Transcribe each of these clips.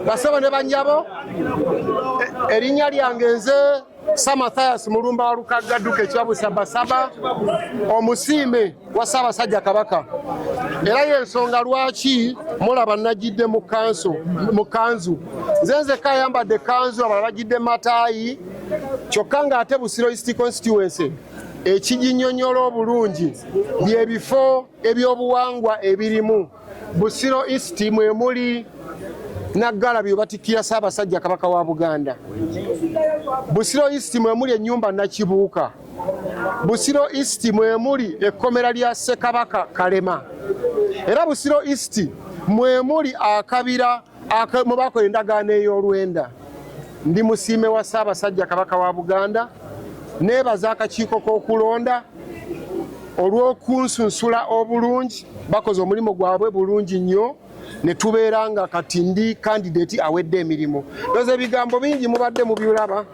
Basaba ne banjabo erinnya lyange nze Samathias Mulumba wa Lukaggadduka ekyabusa basaba omusiime wa Ssaabasajja Kabaka era y'ensonga lwaki mulaba najjidde mu kanzu nze kayambadde kanzu abalala bajjidde mataayi kyokka ng'ate Busiro East Constituency ekiginnyonnyola obulungi byebifo ebyobuwangwa ebirimu Busiro East mwe muli Naggalabi obatikira Ssaabasajja Kabaka wa Buganda. Busiro East mwe muli ennyumba Nakibuuka. Busiro East mwe muli ekkomera lya Ssekabaka Kalema. Era Busiro East mwe muli akabira mwe bakola endagaano ey'olwenda. Ndi musiime wa Ssaabasajja Kabaka wa Buganda. Neebaza akakiiko k'okulonda olw'okunsunsula obulungi bakoze omulimu gwabwe bulungi nnyo. Ne tubeera nga kati ndi candidate awedde emirimu. Ndoze ebigambo bingi mubadde mubyulaba.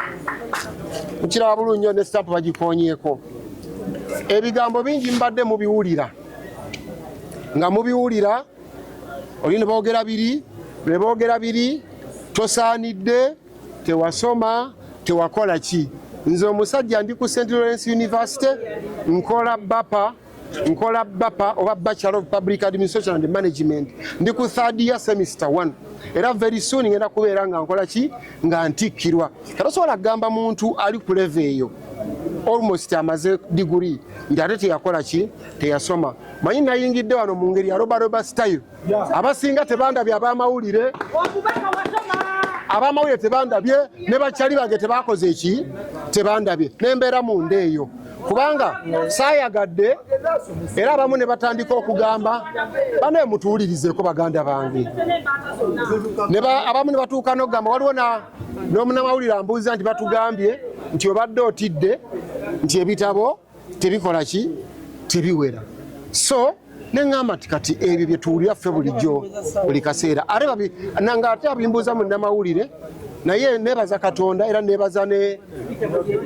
Mukiraba bulungi nnyo ne stamp bagikoonyeeko. Ebigambo bingi mbadde mubiwulira. Nga mubiwulira oli ne boogera biri tosaanidde tewasoma tewakola ki. Nze omusajja ndi ku St. Lawrence University nkola BAPA oba Bachelor of Public Administration and Management. Ndi ku 3rd year semester 1. Era very soon ngenda kubeera nga nkola ki nga ntikkirwa. Katosobola kugamba muntu ali ku level eyo almost amaze degree nti ate teyakola ki teyasoma. Manyi nayingidde wano mu ngeri ya roba style. Abasinga tebandabye ab'amawulire. Ab'amawulire tebandabye ne bakyali bange tebakoze eki tebandabye. Nembeera mu ndeeyo. Kubanga saayagadde era abamu ne batandika okugamba bane mutuwulirizeeko baganda bange. Abamu ne batuuka n'okugamba waliwo n'omunnamawulire ambuuza nti batugambye nti obadde otidde nti ebitabo tebikola ki tebiwera. So neŋŋamba nti kati ebyo bye tuwulira ffe bulijjo buli kaseera nanga ate abimbuuza munnamawulire naye nebaza Katonda era nebaza ne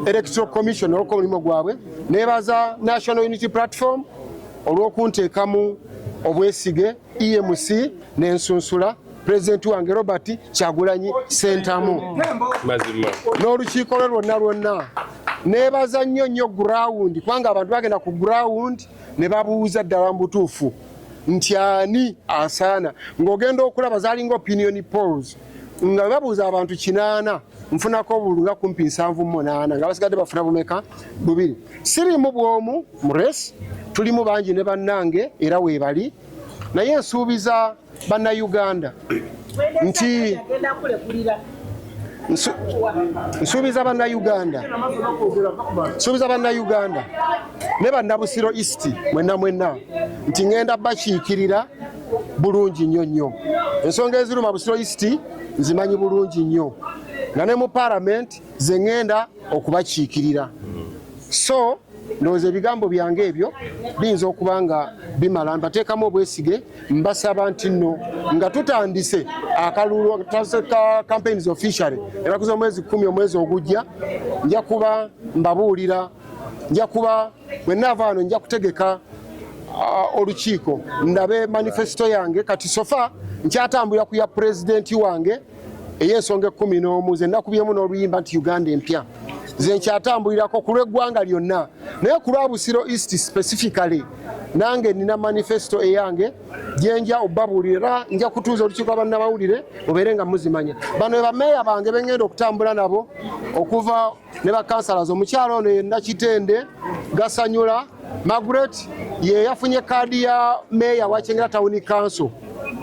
Electoral Commission olw'omulimu gwabwe, nebaza National Unity Platform olw'okunteekamu obwesige, EMC n'ensunsula President wange Robert Kyagulanyi Ssentamu n'olukiiko lwe lwonna. Nebaza nnyo ground kubanga abantu bagenda ku ground ne babuuza ddala mu butuufu nti ani asaana ng'ogenda okulaba zaalinga opinion polls nga babuuza abantu 8 nfunako obulunga kumpi 78 nga basigadde bafuna bumeka 2. Sirimu bwomu mu race tulimu bangi ne bannange era weebali naye nsuubiza bannayuganda nti nsuubiza bannayuganda ne bannabusiro East mwenna nti ngenda bakiikirira bulungi nnyo. Ensonga eziruma Busiro East nzimanyi bulungi nnyo nga ne mu parliament ze ngenda okubakiikirira. So ndowooza ebigambo byange ebyo biyinza okuba nga bimala. Mbateekamu obwesige mbasaba nti nno nga tutandise akalulu ka campaigns officially enaku z'omwezi 10 omwezi ogujja nja kuba mbabuulira bwe nnaava wano nja kutegeka olukiiko ndabe manifesto yange kati sofa nkyatambulira ku ya pulezidenti wange ey'ensonga 11 ze nakubyemu n'oluyimba nti Uganda empya ze nkyatambulirako ku lw'eggwanga lyonna naye ku lwa Busiro East specifically nange nina manifesto eyange gyenja obbabuulira nja kutuuza olukiiko lw'abannamawulire mubeere nga muzimanya. Bano bameeya bange bengenda okutambula nabo okuva ne bakansalazi. Omukyalo ono ye Nakitende Gasanyula Margaret ye yafunye kaadi ya meeya wa Kyengera Town Council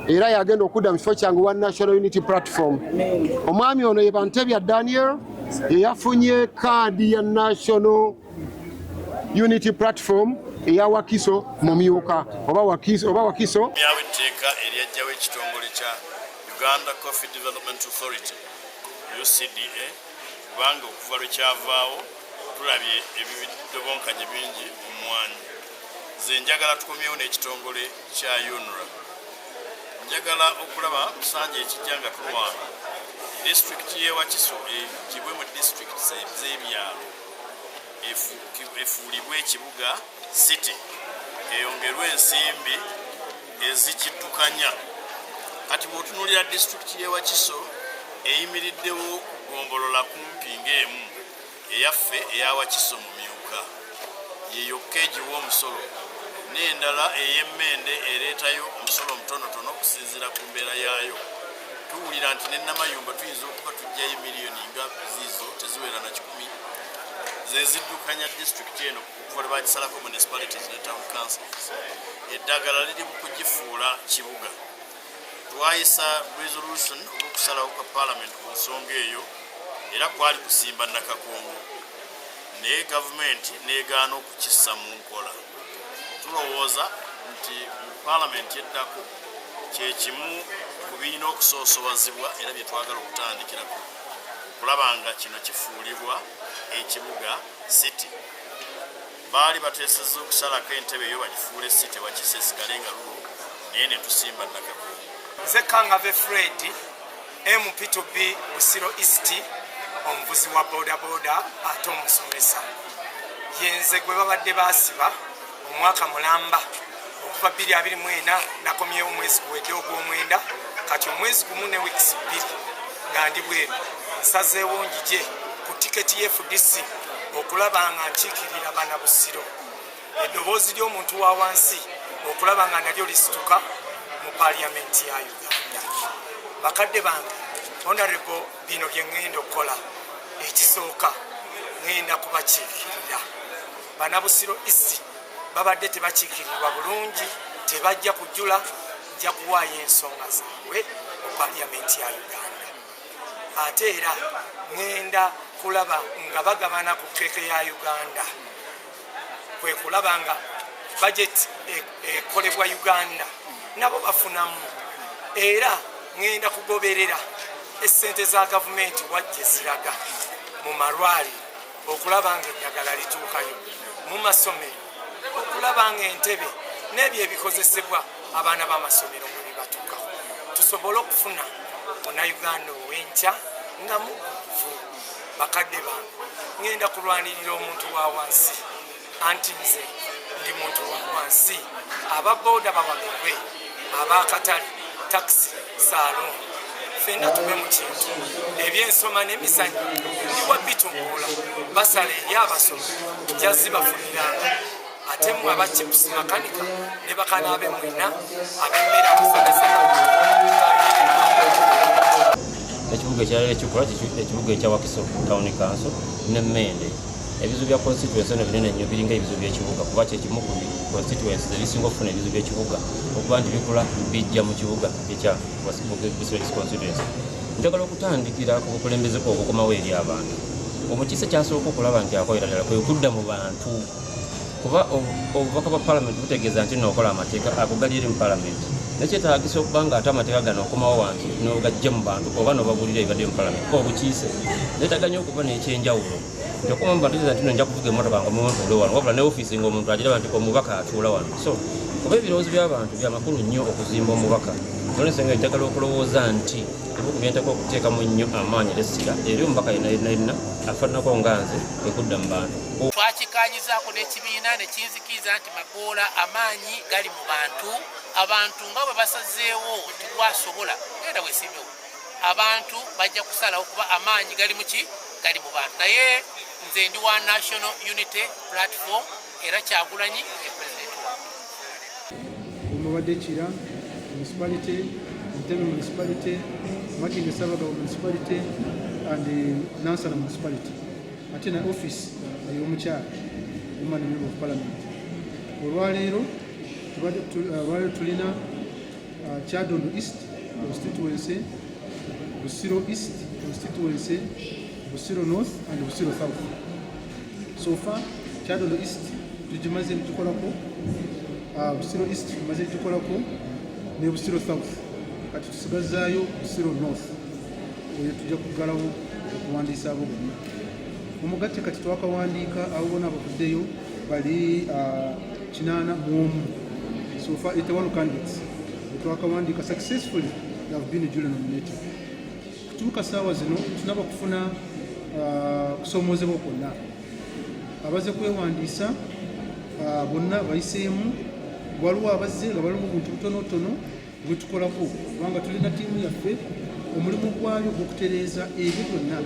era yagenda okudda mu kifo kyange wa National Unity Platform. Omwami ono ye Bantebya Daniel ye yafunye kaadi ya National Unity Platform eya Wakiso mumyuka oba Wakiso yawetteeka eryajjawo ekitongole kya Uganda Coffee Development Authority UCDA kubanga okuva lwe kyavaawo tulabye ebidobonkanye bingi mu mwanyi. Nze njagala tukomyewo n'ekitongole kya UNRA. Njagala okulaba musanja ekijja nga tulwana disitulikiti y'e Wakiso ekibwe mu disitulikiti z'ebyalo efuulibwe ekibuga city eyongerwe ensimbi ezikiddukanya kati bw'otunuulira disitulikiti y'e Wakiso eyimiriddewo kugombolola kumpi ng'emu eyaffe eya Wakiso mu Myuka ye yokka egiwa omusolo n'endala ey'Emmende ereetayo omusolo mutonotono okusinziira ku mbeera yaayo. Tuwulira nti ne Namayumba tuyinza okuba tujjayo miliyoni nga ziizo teziwera na 10 zeziddukanya disitulikiti eno okuva lwe bagisalako municipalities ne town councils. Eddagala liri mu kugifuula kibuga. Twayisa resolution olw'okusalawo kwa parliament ku nsonga eyo era kwali kusimba Nakakongo naye gavumenti n'egaana okukissa mu nkola. Tulowooza nti mu parliament eddako kyekimu ku birina okusoosobazibwa era bye twagala okutandikirako okulaba nga kino kifuulibwa ekibuga city. Baali bateesezza okusalako entebe eyo bagifuule city Wakiso esigale nga lulo naye ne tusimba Nakakongo. Nze Kangave Fred MP2B Busiro East omuvuzi wa bodaboda ate omusomesa. Yenze gwe babadde baasiba omwaka mulamba okuva 2024 nakomyewo omwezi guwedde ogw'omwenda kati omwezi gumu ne weeks 2 nga ndi bweru nsazeewo njije ku tiketi y'FDC okulaba nga nkiikirira bana Busiro. Eddoboozi ly'omuntu wa wansi okulaba nga nalyo lisituka mu paliamenti ya Uganda. Bakadde bange honorable bino bye ngenda okukola ekisooka ngenda kubakiikirira. Bana Busiro East babadde tebakiikirirwa bulungi tebajja kujjula nja kuwaayo ensonga zaabwe mu paliamenti ya Uganda. Ate era ngenda kulaba nga bagabana ku tteka ya Uganda kwe kulaba nga budget ekolebwa Uganda nabo bafunamu era ngenda kugoberera essente za gavumenti wajje ziraga mu malwaliro okulaba nga eddagala lituukayo mu masomero okulaba nga entebe n'ebyo ebikozesebwa abaana b'amasomero nga bibatuukaho tusobole okufuna Munnayuganda ow'enkya nga muguvu. Bakadde bange ngenda kulwanirira omuntu wa wansi anti nze ndi muntu wa wansi. Ababooda babagobwe abakatale taxi salon fenna tube mu kintu ebyensoma n'emizannyo ndiwa bitungula basala eri abasomi jazzi bafuniranga ate mu abachipusi makanika ne bakanaabe mwina abemmera akusomesa ekibuga ekyalala ekikola ekibuga ekya Wakiso Town Council n'Emmende. Ebizu bya constituency no binene nnyo biringa ebizu by'ekibuga kuba kyekimu ku constituency ebisinga okufuna ebizu by'ekibuga okuba nti bikula bijja mu kibuga ekya Busiro constituency. Njagala okutandikira ku bukulembeze obukomawo eri abantu. Omukiise kyasooka okulaba nti akoera ddala kwe kudda mu bantu kuba obubaka bwa parliament butegeeza nti nookola amateeka agogalire mu parliament nekyetaagisa okuba nga ate amateeka gano okomawo wansi n'ogajja mu bantu oba n'obabulira ebibadde mu parliament obukiise neetaganya okuba n'ekyenjawulo nti okoma mu bantu kiza nti nja kuvuga emmotoka nga omuntu ole wano wabula ne ofiisi ng'omuntu agiraba nti omubaka atuula wano. So kuba ebirowoozo by'abantu bya makulu nnyo okuzimba omubaka olw'ensonga njagala okulowooza nti ebibugu byentaka okuteekamu nnyo amaanyi l'essira eri omubaka yenna afaananako nga nze ekudda mu bantu. Twakikanyizaako n'ekibiina ne kinzikiriza nti Magoola amaanyi gali mu bantu. Abantu nga bwe basazeewo nti bwasobola genda weesimbewo abantu bajja kusalawo kuba amaanyi gali mu ki gali mu bantu. Naye nze ndi wa National Unity Platform era Kyagulanyi ye pulezidenti wange. Omubadde Kira municipality, Ntebe municipality, Makinge Ssaabagabo municipality and Nansana municipality. Ate na office ey'omukyala woman member of parliament. Olwaleero tulina Kyadondo East constituency, Busiro East constituency, Busiro North and Busiro South. So far Kyadondo East tugimaze tukolako, Busiro East tumaze tukolako ne Busiro South. Kati tusigazaayo Busiro North eyo tujja kugalawo okuwandiisa abo bonna. Omugatte kati twakawandiika abo bonna abavuddeyo bali 81. So far 81 candidates twakawandiika successfully have been duly nominated. Kutuuka saawa zino tunaba kufuna kusomoozebwa kwonna. Abaze kwewandiisa bonna bayiseemu, waliwo abazze nga balimu buntu butonotono gwe tukolako kubanga tulina ttiimu yaffe omulimu gwayo gw'okutereeza ebyo byonna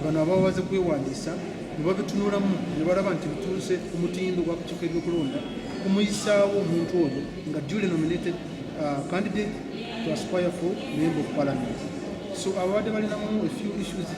bano abawaze kwewandiisa ne babitunulamu ne balaba nti bituuse ku mutindo gwa kukiiko ebyokulonda kumuyisaawo omuntu oyo nga duly nominated candidate to aspire for member of parliament. So abadde balinamu a few issues here.